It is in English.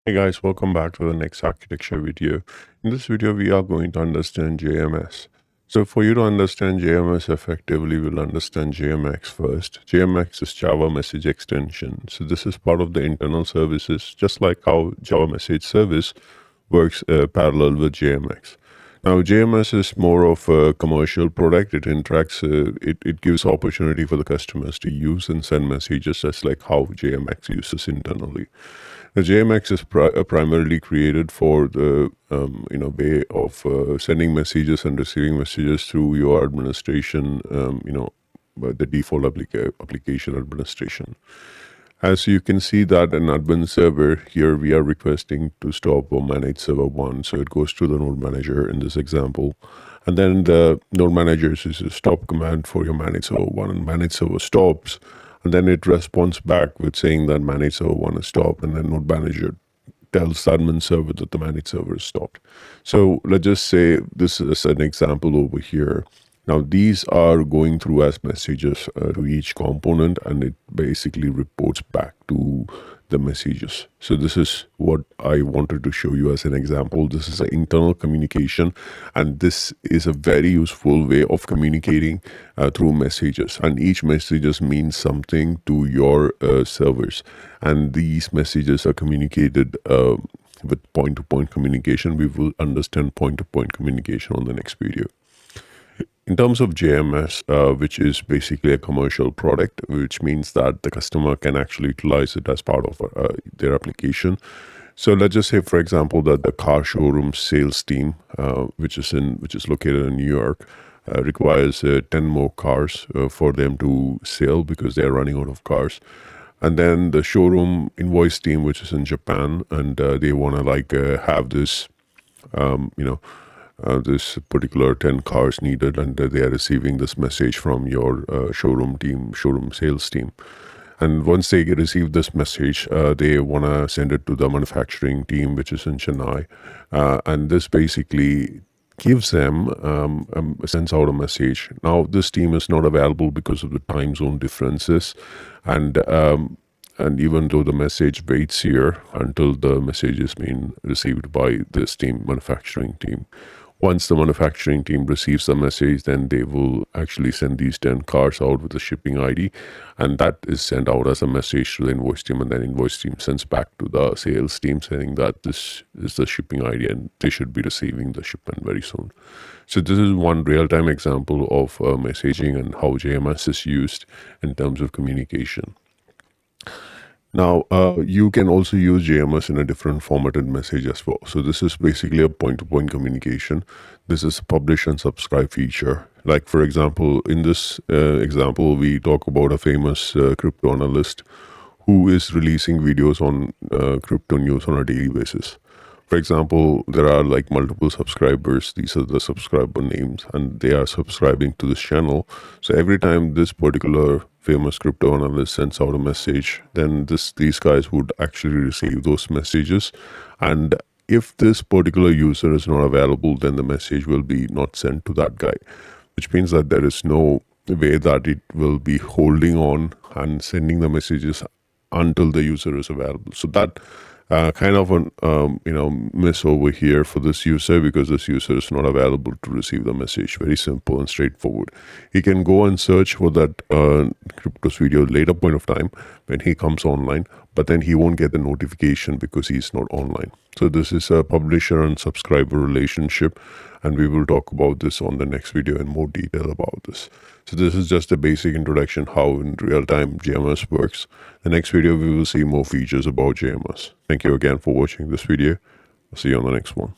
Hey guys, welcome back to the next architecture video. In this video, we are going to understand JMS. So for you to understand JMS effectively, we'll understand JMX first. JMX is Java Message Extension. So this is part of the internal services, just like how Java Message Service works parallel with JMX. Now, JMS is more of a commercial product. It interacts, it gives opportunity for the customers to use and send messages, just like how JMX uses internally. The JMX is primarily created for the way of sending messages and receiving messages through your administration, the default application administration. As you can see that an admin server, here we are requesting to stop or manage server 1. So it goes to the node manager in this example. And then the node manager is a stop command for your manage server 1, and manage server stops. And then it responds back with saying that manage server 1 is stopped, and then node manager tells the admin server that the manage server is stopped. So let's just say this is an example over here. Now these are going through as messages to each component, and it basically reports back to the messages. So this is what I wanted to show you as an example. This is an internal communication, and this is a very useful way of communicating through messages, and each messages means something to your servers, and these messages are communicated with point-to-point communication. We will understand point-to-point communication on the next video. In terms of JMS, which is basically a commercial product, which means that the customer can actually utilize it as part of their application. So let's just say, for example, that the car showroom sales team, which is located in New York, requires 10 more cars for them to sell because they are running out of cars. And then the showroom invoice team, which is in Japan, and they want to have this, this particular 10 cars needed, and they are receiving this message from your showroom sales team. And once they receive this message, they want to send it to the manufacturing team, which is in Chennai. And this basically gives them, sends out a message. Now, this team is not available because of the time zone differences. And even though the message waits here until the message is being received by this team, manufacturing team. Once the manufacturing team receives the message, then they will actually send these 10 cars out with the shipping ID, and that is sent out as a message to the invoice team, and then invoice team sends back to the sales team saying that this is the shipping ID and they should be receiving the shipment very soon. So this is one real-time example of messaging and how JMS is used in terms of communication. Now, you can also use JMS in a different formatted message as well. So this is basically a point-to-point communication. This is a publish and subscribe feature. Like, for example, in this example, we talk about a famous crypto analyst who is releasing videos on crypto news on a daily basis. For example, there are like multiple subscribers. These are the subscriber names, and they are subscribing to this channel. So every time this particular famous crypto analyst sends out a message, then these guys would actually receive those messages. And if this particular user is not available, then the message will be not sent to that guy, which means that there is no way that it will be holding on and sending the messages until the user is available. So that kind of an miss over here for this user, because this user is not available to receive the message. Very simple and straightforward. He can go and search for that cryptos video later point of time when he comes online, but then he won't get the notification because he's not online. So this is a publisher and subscriber relationship, and we will talk about this on the next video in more detail about this. So this is just a basic introduction how in real-time JMS works. The next video we will see more features about JMS. Thank you again for watching this video. I'll see you on the next one.